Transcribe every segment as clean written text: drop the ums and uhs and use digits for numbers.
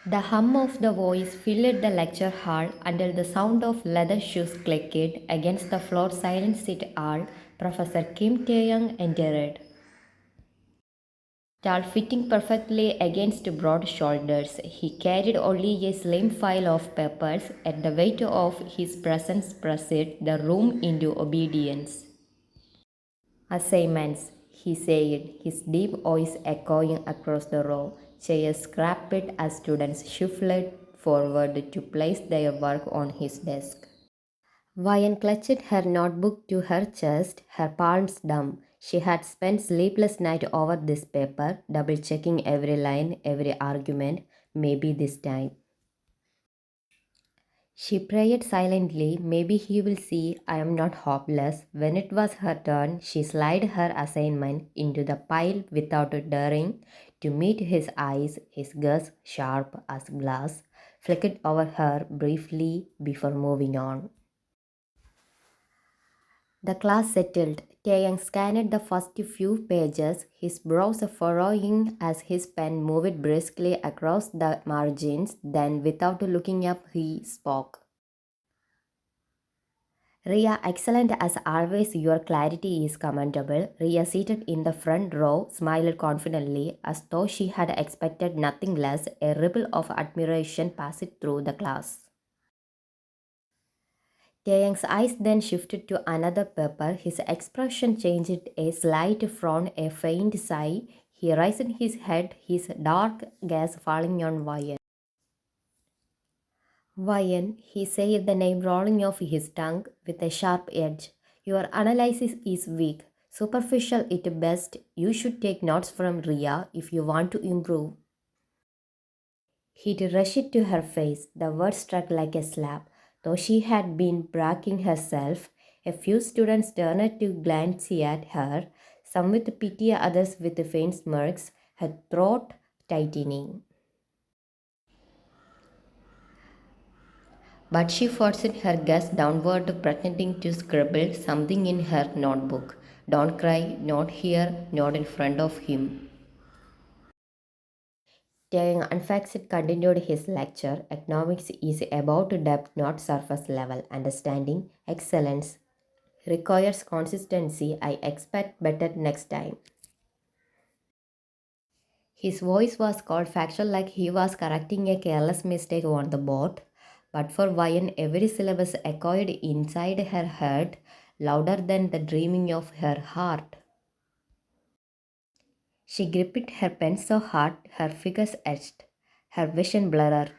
The hum of the voice filled the lecture hall until the sound of leather shoes clicked against the floor silenced it all. Professor Kim Tae-young entered. Tall, fitting perfectly against broad shoulders, he carried only a slim file of papers, and the weight of his presence pressed the room into obedience. Assignments, he said, his deep voice echoing across the room. Chairs scraped as students shuffled forward to place their work on his desk. Vian clutched her notebook to her chest, her palms dumb. She had spent sleepless night over this paper, double-checking every line, every argument. Maybe this time. She prayed silently, maybe he will see I am not hopeless. When it was her turn, she slid her assignment into the pile without daring to meet his eyes. His gaze, sharp as glass, flickered over her briefly before moving on. The class settled. Taeyang scanned the first few pages, his brows furrowing as his pen moved briskly across the margins. Then, without looking up, he spoke. Ria, excellent as always, your clarity is commendable. Ria, seated in the front row, smiled confidently as though she had expected nothing less. A ripple of admiration passed through the class. Taeyang's eyes then shifted to another paper. His expression changed, a slight frown, a faint sigh. He raised his head, his dark gaze falling on Vian. Vian, he said, the name rolling off his tongue with a sharp edge. Your analysis is weak, superficial at best. You should take notes from Ria if you want to improve. He'd rush it to her face. The word struck like a slap. Though she had been bracing herself, a few students turned to glance at her, some with pity, others with faint smirks, her throat tightening. But she forced her gaze downward, pretending to scribble something in her notebook. Don't cry, not here, not in front of him. Taeyong Unfaxed continued his lecture. Economics is about depth, not surface level understanding. Excellence requires consistency. I expect better next time. His voice was cold, factual, like he was correcting a careless mistake on the board. But for Vian, every syllable echoed inside her head, louder than the dreaming of her heart. She gripped her pen so hard her fingers etched, her vision blurred,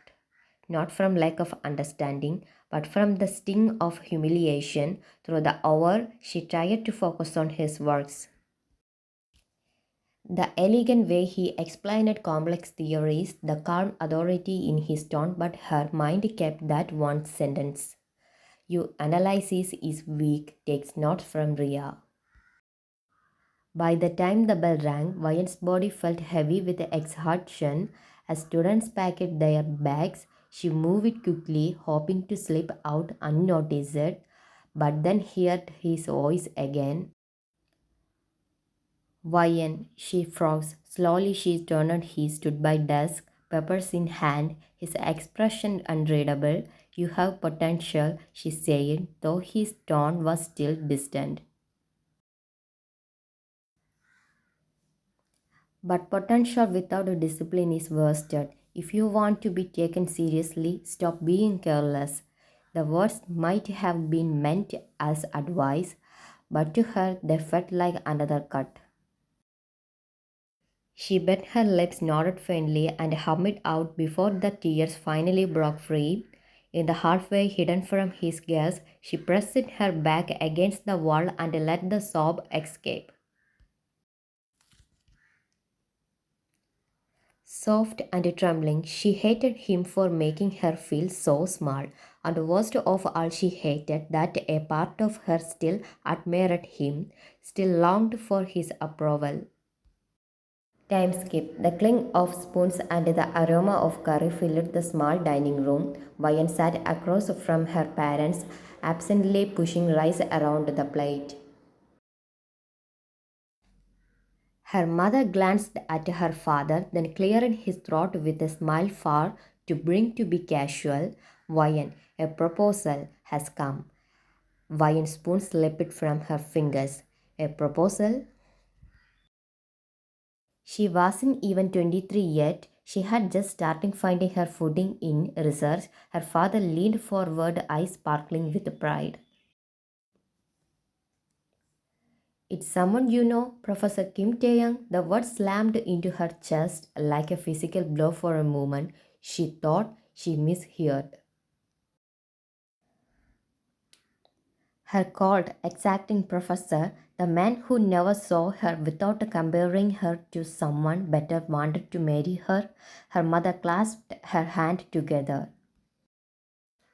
not from lack of understanding, but from the sting of humiliation. Through the hour, she tried to focus on his works. The elegant way he explained complex theories, the calm authority in his tone, but her mind kept that one sentence. Your analysis is weak, takes notes from Ria. By the time the bell rang, Vian's body felt heavy with exhaustion. As students packed their bags, she moved quickly, hoping to slip out unnoticed, but then heard his voice again. Vian, she froze. Slowly she turned. He stood by desk, papers in hand, his expression unreadable. You have potential, she said, though his tone was still distant. But potential without a discipline is wasted. If you want to be taken seriously, stop being careless. The words might have been meant as advice, but to her they felt like another cut. She bit her lips, nodded faintly, and hummed out before the tears finally broke free. In the halfway hidden from his gaze, she pressed her back against the wall and let the sob escape. Soft and trembling, she hated him for making her feel so small, and worst of all, she hated that a part of her still admired him, still longed for his approval. Time skipped. The clink of spoons and the aroma of curry filled the small dining room. Vian sat across from her parents, absently pushing rice around the plate. Her mother glanced at her father, then cleared his throat with a smile far to bring to be casual. Vian, a proposal has come. Vian's spoon slipped from her fingers. A proposal? She wasn't even 23 yet. She had just started finding her footing in research. Her father leaned forward, eyes sparkling with pride. It's someone you know, Professor Kim Tae-young. The word slammed into her chest like a physical blow for a moment. She thought she misheard. Her cold, exacting professor, the man who never saw her without comparing her to someone better, wanted to marry her. Her mother clasped her hand together.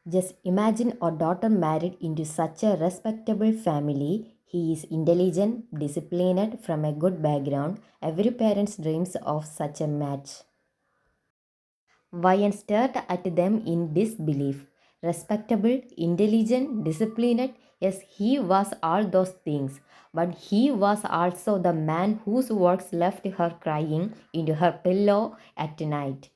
Just imagine a daughter married into such a respectable family. He is intelligent, disciplined, from a good background. Every parent dreams of such a match. Vian stared at them in disbelief. Respectable, intelligent, disciplined, yes, he was all those things. But he was also the man whose words left her crying into her pillow at night.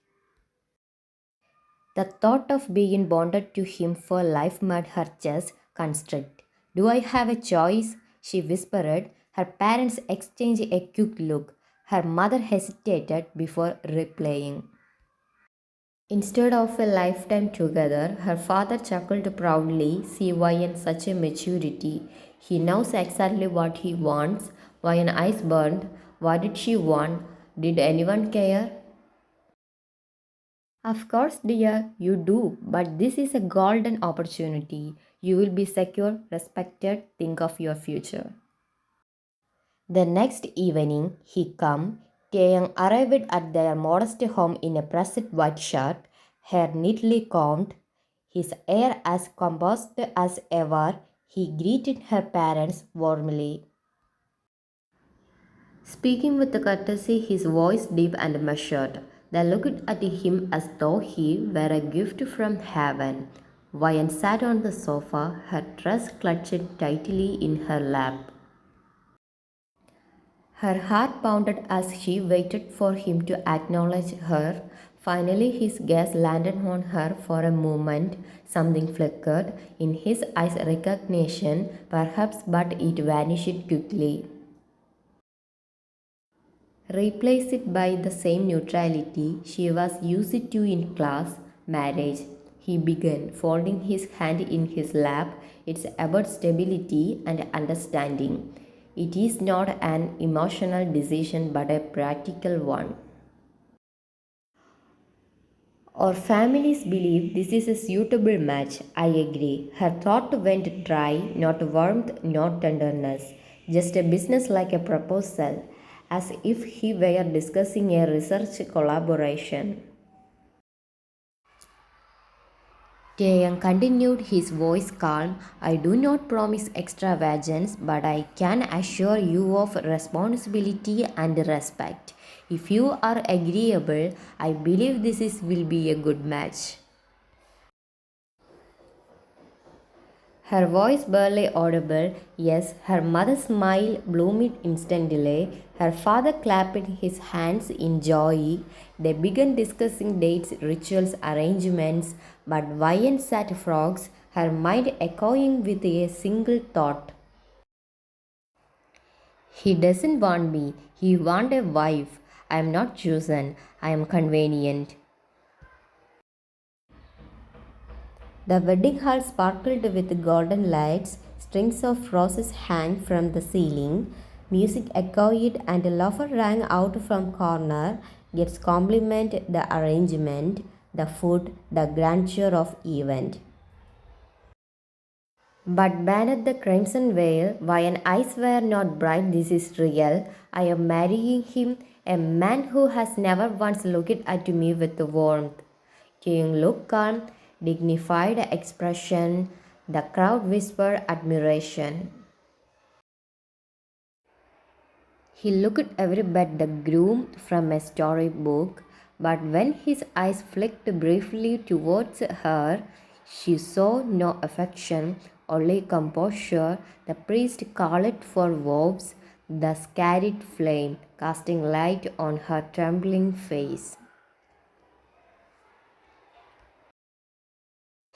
The thought of being bonded to him for life made her chest constrict. Do I have a choice? She whispered. Her parents exchanged a quick look. Her mother hesitated before replying. Instead of a lifetime together, her father chuckled proudly. See why in such a maturity. He knows exactly what he wants. Why an eyes burned. What did she want? Did anyone care? Of course, dear, you do, but this is a golden opportunity. You will be secure, respected, think of your future. The next evening, he came. Taeyang arrived at their modest home in a pressed white shirt, hair neatly combed, his air as composed as ever. He greeted her parents warmly. Speaking with courtesy, his voice deep and measured. They looked at him as though he were a gift from heaven. Vian sat on the sofa, her dress clutched tightly in her lap. Her heart pounded as she waited for him to acknowledge her. Finally, his gaze landed on her for a moment. Something flickered in his eyes, recognition, perhaps, but it vanished quickly. Replace it by the same neutrality she was used to in class, marriage. He began, folding his hand in his lap. It's about stability and understanding. It is not an emotional decision but a practical one. Our families believe this is a suitable match. I agree. Her throat went dry, not warmth, not tenderness, just a business like a proposal, as if he were discussing a research collaboration. Taeyang continued, his voice calm. I do not promise extravagance, but I can assure you of responsibility and respect. If you are agreeable, I believe will be a good match. Her voice barely audible, yes, her mother's smile bloomed instantly. Her father clapped his hands in joy. They began discussing dates, rituals, arrangements, but Vian sat frogs, her mind echoing with a single thought. He doesn't want me, he wants a wife. I am not chosen, I am convenient. The wedding hall sparkled with golden lights, strings of roses hung from the ceiling, music echoed and laughter rang out from corner. Guests complimented the arrangement, the food, the grandeur of event. But beneath the crimson veil, Vian eyes were not bright. This is real. I am marrying him, a man who has never once looked at me with warmth. King looked calm, dignified expression. The crowd whispered admiration. He looked every bit the groom from a storybook, but when his eyes flicked briefly towards her, she saw no affection, only composure. The priest called for vows, the scarlet flame casting light on her trembling face.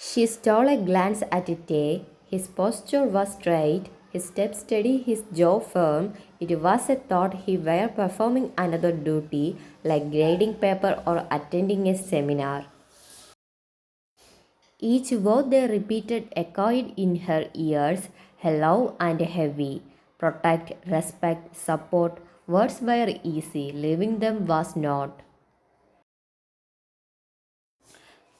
She stole a glance at Tay. His posture was straight, his step steady, his jaw firm. It was a thought he were performing another duty, like grading paper or attending a seminar. Each word they repeated echoed in her ears, hello and heavy. Protect, respect, support. Words were easy, living them was not.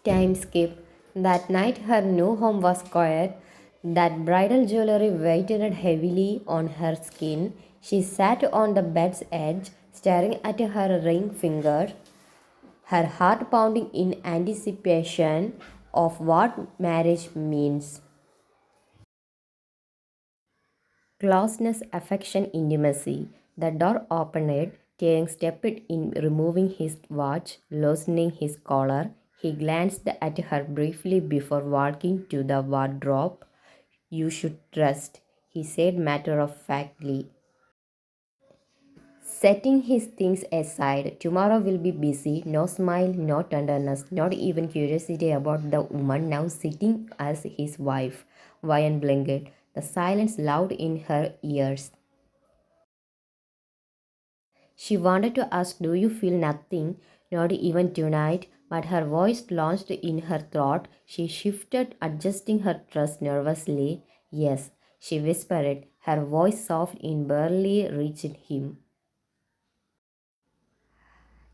Time skip. That night her new home was quiet. That bridal jewelry weighed heavily on her skin. She sat on the bed's edge, staring at her ring finger, her heart pounding in anticipation of what marriage means. Closeness, affection, intimacy. The door opened. Tang stepped in, removing his watch, loosening his collar. He glanced at her briefly before walking to the wardrobe. You should rest, he said matter of factly. Setting his things aside, tomorrow will be busy. No smile, no tenderness, not even curiosity about the woman now sitting as his wife. Vian blinked, the silence loud in her ears. She wanted to ask, do you feel nothing? Not even tonight, but her voice launched in her throat. She shifted, adjusting her dress nervously. Yes, she whispered, her voice soft in barely reached him.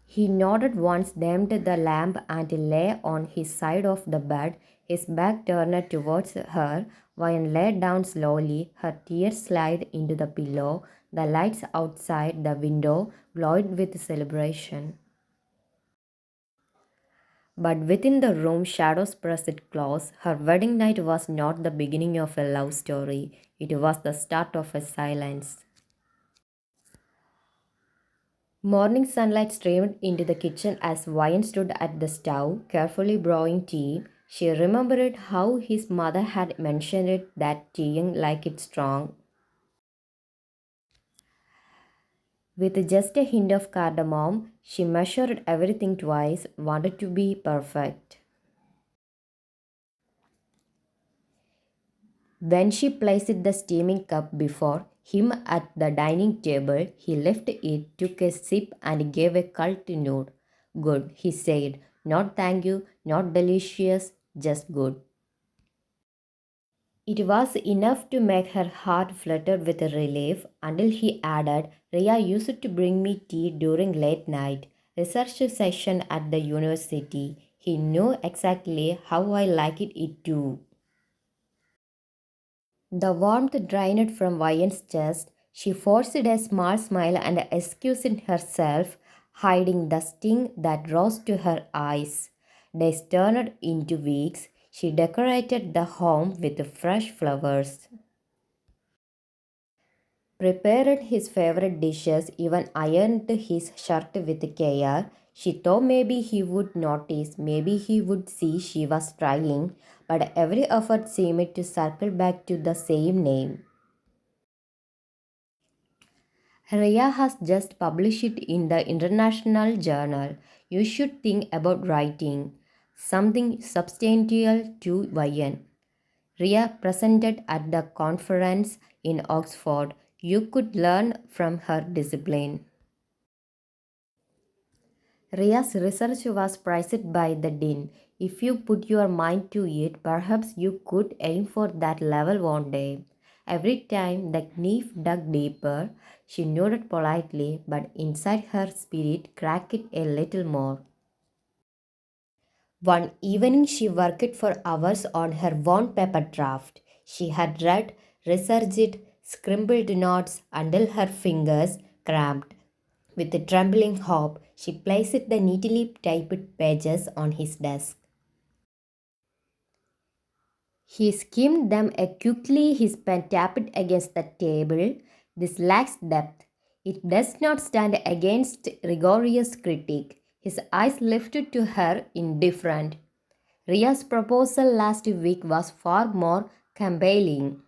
He nodded once, dimmed the lamp, and lay on his side of the bed, his back turned towards her. Vian lay down slowly, her tears slid into the pillow. The lights outside the window glowed with celebration. But within the room, shadows pressed close. Her wedding night was not the beginning of a love story, it was the start of a silence. Morning sunlight streamed into the kitchen as Vian stood at the stove, carefully brewing tea. She remembered how his mother had mentioned it, that tea like it strong, with just a hint of cardamom. She measured everything twice, wanted to be perfect. When she placed the steaming cup before him at the dining table, he lifted it, took a sip, and gave a curt nod. Good, he said. Not thank you, not delicious, just good. It was enough to make her heart flutter with relief until he added, Ria used to bring me tea during late night research session at the university. He knew exactly how I liked it too. The warmth drained from Vian's chest. She forced a small smile and excused herself, hiding the sting that rose to her eyes. Days turned into weeks. She decorated the home with fresh flowers, prepared his favorite dishes, even ironed his shirt with care. She thought maybe he would notice, maybe he would see she was trying, but every effort seemed to circle back to the same name. Rhea has just published it in the International Journal. You should think about writing something substantial to Vian. Rhea presented at the conference in Oxford. You could learn from her discipline. Ria's research was prized by the Dean. If you put your mind to it, perhaps you could aim for that level one day. Every time the knife dug deeper, she nodded politely, but inside her spirit cracked a little more. One evening, she worked for hours on her own paper draft. She had read, researched, scribbled notes until her fingers cramped. With a trembling hope, she placed the neatly typed pages on his desk. He skimmed them quickly, his pen tapped against the table. This lacks depth. It does not stand against rigorous critique. His eyes lifted to her, indifferent. Ria's proposal last week was far more compelling.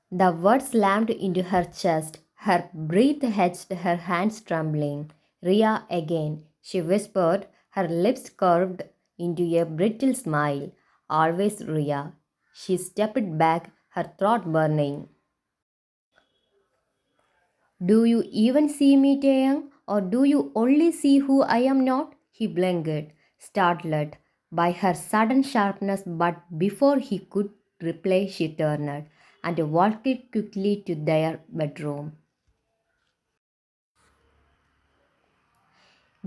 The words slammed into her chest. Her breath hedged, her hands trembling. Ria again, she whispered, Her lips curved into a brittle smile. Always Ria. She stepped back, her throat burning. Do you even see me, Taeyang? Or do you only see who I am not? He blinked, startled by her sudden sharpness, but before he could reply, she turned and walked quickly to their bedroom.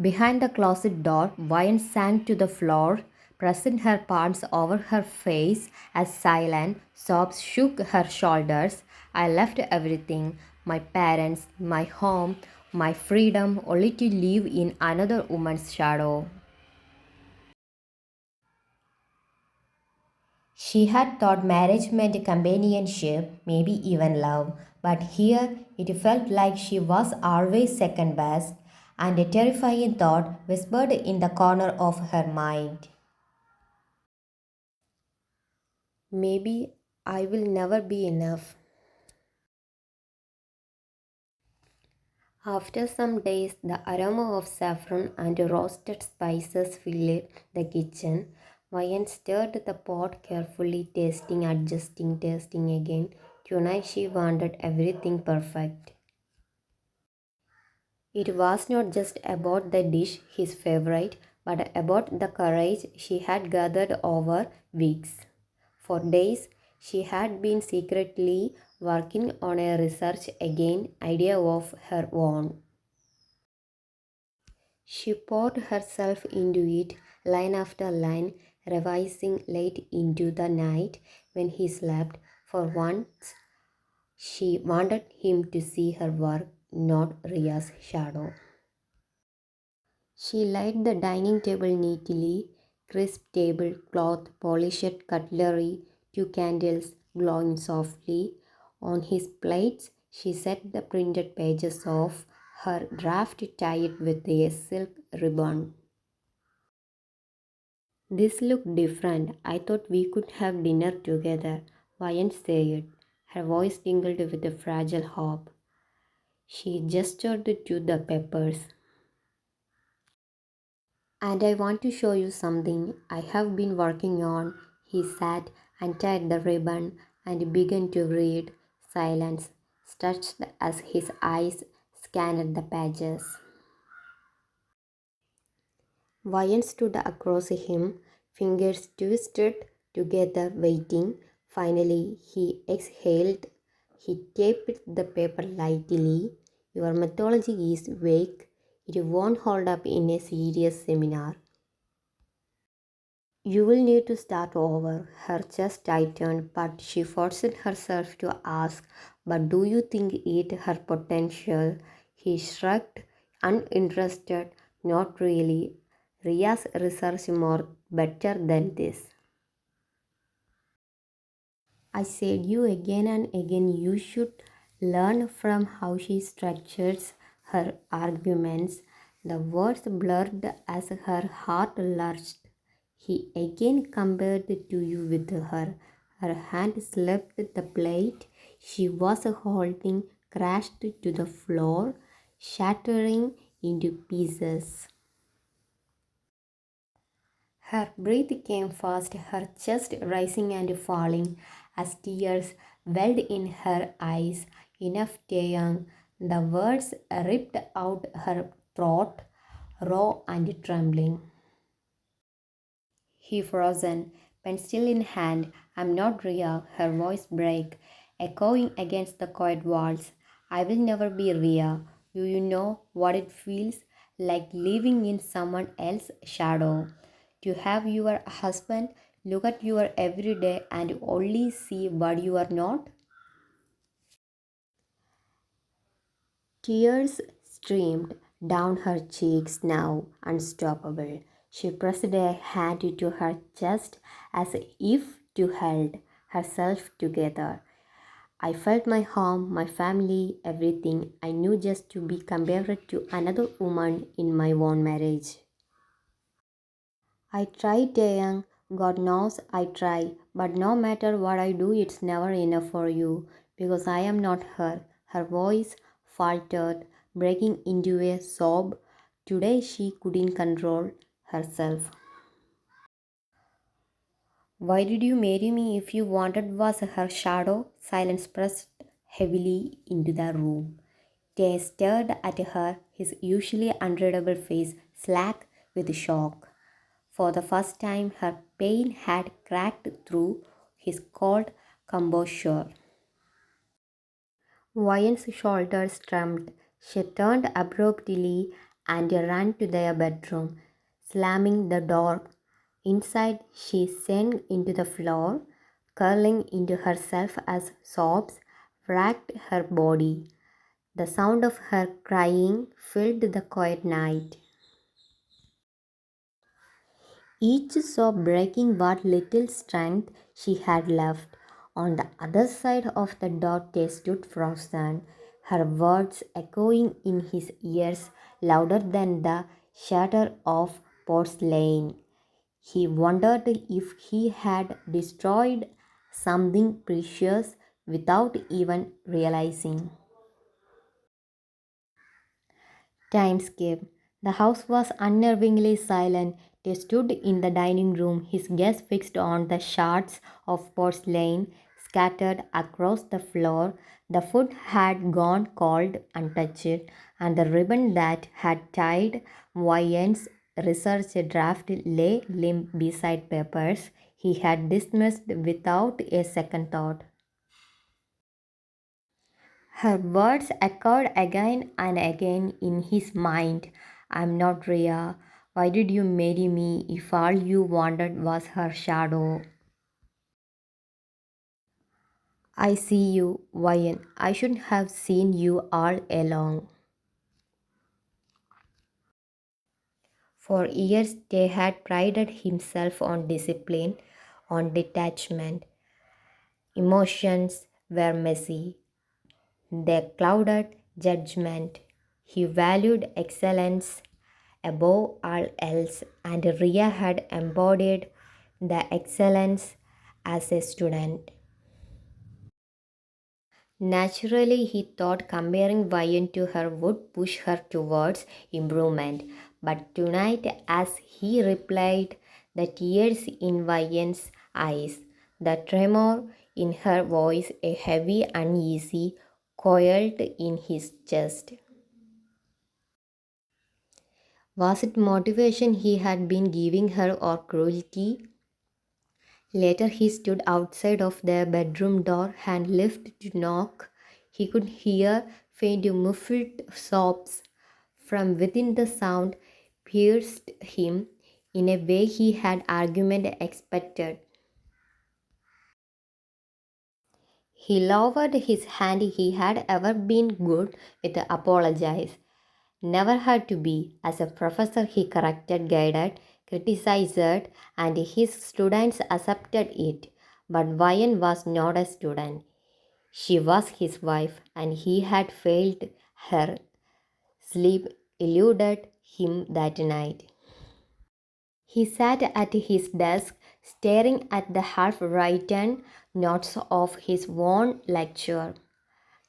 Behind the closet door, Vine sank to the floor, pressing her palms over her face as silent sobs shook her shoulders. I left everything, my parents, my home, my freedom, only to live in another woman's shadow. She had thought marriage meant companionship, maybe even love, but here it felt like she was always second best, and a terrifying thought whispered in the corner of her mind. Maybe I will never be enough. After some days, the aroma of saffron and roasted spices filled the kitchen. Vian stirred the pot carefully, tasting, adjusting, tasting again. Tonight she wanted everything perfect. It was not just about the dish, his favorite, but about the courage she had gathered over weeks. For days, she had been secretly working on a research again idea of her own. She poured herself into it line after line, revising late into the night when he slept. For once, she wanted him to see her work, not Ria's shadow. She laid the dining table neatly, crisp tablecloth, polished cutlery, two candles glowing softly. On his plates, she set the printed pages of her draft tied with a silk ribbon. This looked different. I thought we could have dinner together. Vian said. Her voice tingled with a fragile hope. She gestured to the peppers. And I want to show you something I have been working on. He sat, untied the ribbon, and began to read. Silence, stretched as his eyes scanned the pages. Vian stood across him, fingers twisted together, waiting. Finally, he exhaled. He tapped the paper lightly. Your methodology is vague. It won't hold up in a serious seminar. You will need to start over. Her chest tightened, but she forced herself to ask, but do you think it her potential? He shrugged, uninterested. Not really. Ria's research more better than this. I said you again and again you should learn from how she structures her arguments. The words blurred as her heart lurched. He again compared to you with her. Her hand slipped the plate she was holding, crashed to the floor, shattering into pieces. Her breath came fast, her chest rising and falling as tears welled in her eyes. Enough, Taeyang. The words ripped out her throat, raw and trembling. He frozen, pencil in hand. I'm not Ria. Her voice broke, echoing against the quiet walls. I will never be Ria. Do you know what it feels like living in someone else's shadow? To have your husband look at you every day and only see what you are not? Tears streamed down her cheeks now, unstoppable. She pressed a hand to her chest as if to hold herself together. I felt my home, my family, everything I knew just to be compared to another woman in my own marriage. I tried, young. God knows I try, but no matter what I do, it's never enough for you because I am not her. Her voice faltered, breaking into a sob. Today she couldn't control herself. Why did you marry me if you wanted was her shadow? Silence pressed heavily into the room. Tay stared at her, his usually unreadable face slack with shock. For the first time, her pain had cracked through his cold composure. Vian's shoulders trembled. She turned abruptly and ran to their bedroom, slamming the door. Inside, she sank into the floor, curling into herself as sobs racked her body. The sound of her crying filled the quiet night, each sob breaking what little strength she had left. On the other side of the door, they stood frozen, her words echoing in his ears louder than the shatter of porcelain. He wondered if he had destroyed something precious without even realizing. Timescape. The house was unnervingly silent. They stood in the dining room, his gaze fixed on the shards of porcelain scattered across the floor. The food had gone cold, untouched, and the ribbon that had tied Vian's research draft lay limp beside papers he had dismissed without a second thought. Her words echoed again and again in his mind. I'm not Rhea. Why did you marry me if all you wanted was her shadow? I see you, Vian. I should have seen you all along. For years, they had prided himself on discipline, on detachment. Emotions were messy. They clouded judgment. He valued excellence above all else, and Ria had embodied the excellence as a student. Naturally, he thought comparing Vian to her would push her towards improvement. But tonight, as he replied, the tears in Vian's eyes, the tremor in her voice, a heavy, uneasy coiled in his chest. Was it motivation he had been giving her or cruelty? Later, he stood outside of their bedroom door, hand lifted to knock. He could hear faint, muffled sobs from within. The sound pierced him in a way he had argument expected. He lowered his hand. He had ever been good with apologies. Never had to be. As a professor, he corrected, guided, criticized, and his students accepted it. But Vian was not a student. She was his wife, and he had failed her. Sleep eluded him that night. He sat at his desk, staring at the half written notes of his own lecture.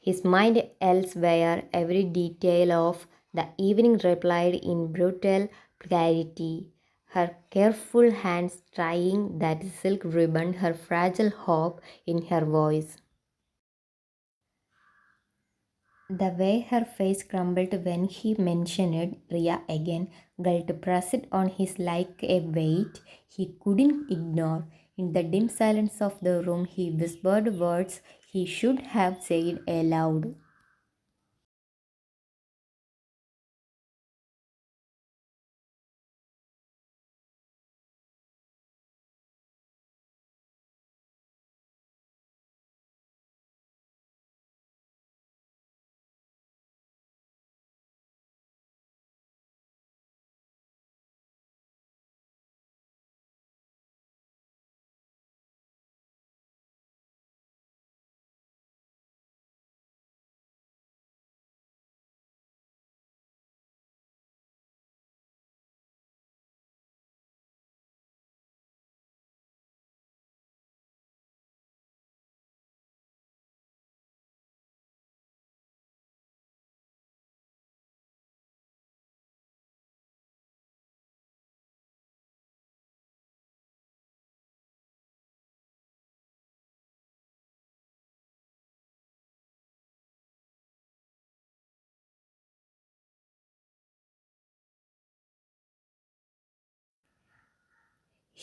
His mind elsewhere, every detail of the evening replied in brutal clarity. Her careful hands trying that silk ribbon, her fragile hope in her voice. The way her face crumbled when he mentioned Ria again, guilt pressed on his like a weight he couldn't ignore. In the dim silence of the room, he whispered words he should have said aloud.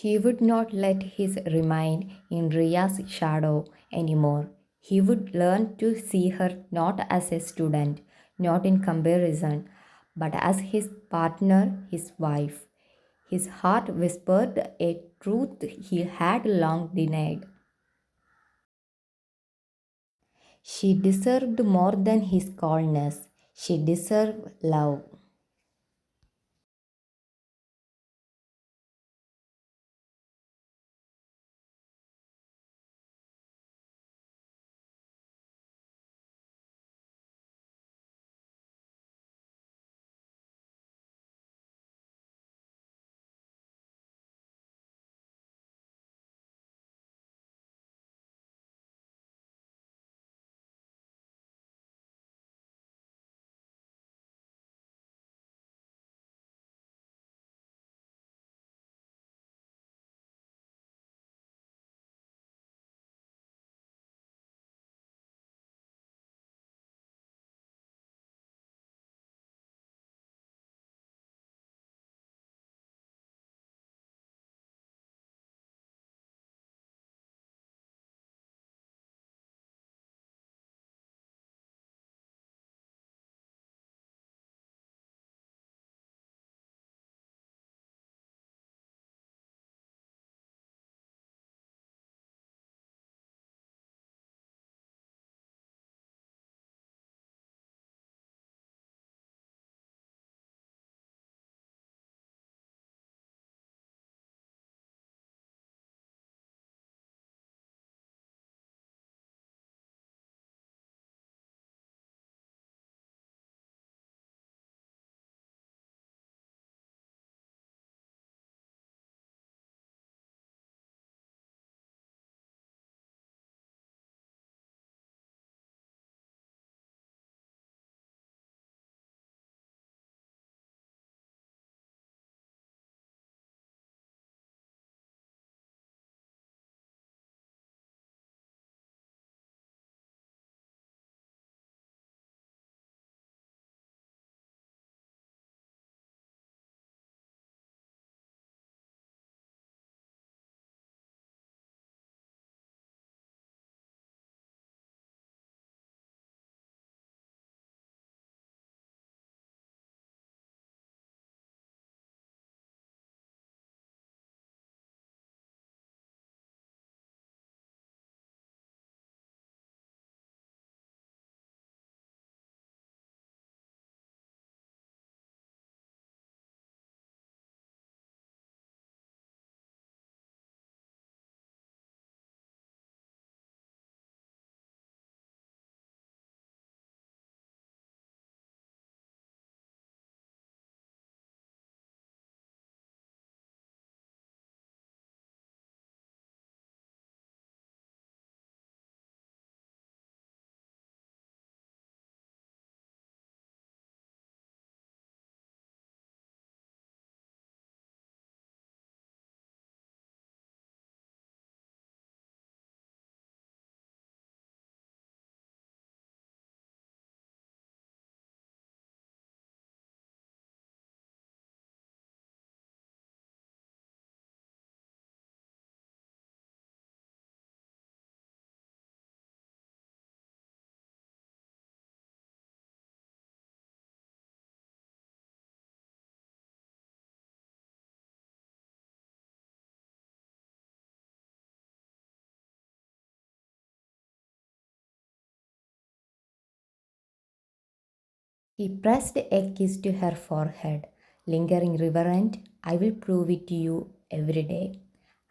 He would not let his remain in Ria's shadow anymore. He would learn to see her not as a student, not in comparison, but as his partner, his wife. His heart whispered a truth he had long denied. She deserved more than his coldness. She deserved love. He pressed a kiss to her forehead, lingering reverent. I will prove it to you every day.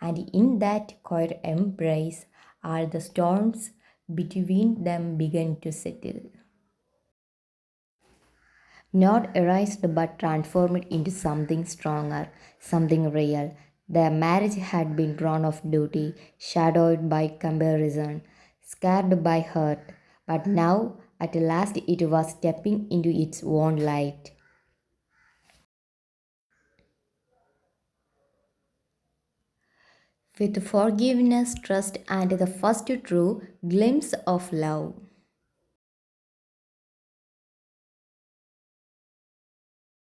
And in that quiet embrace, all the storms between them began to settle. Not erased but transformed into something stronger, something real. Their marriage had been drawn of duty, shadowed by comparison, scarred by hurt, but now at last it was stepping into its own light. With forgiveness, trust, and the first true glimpse of love.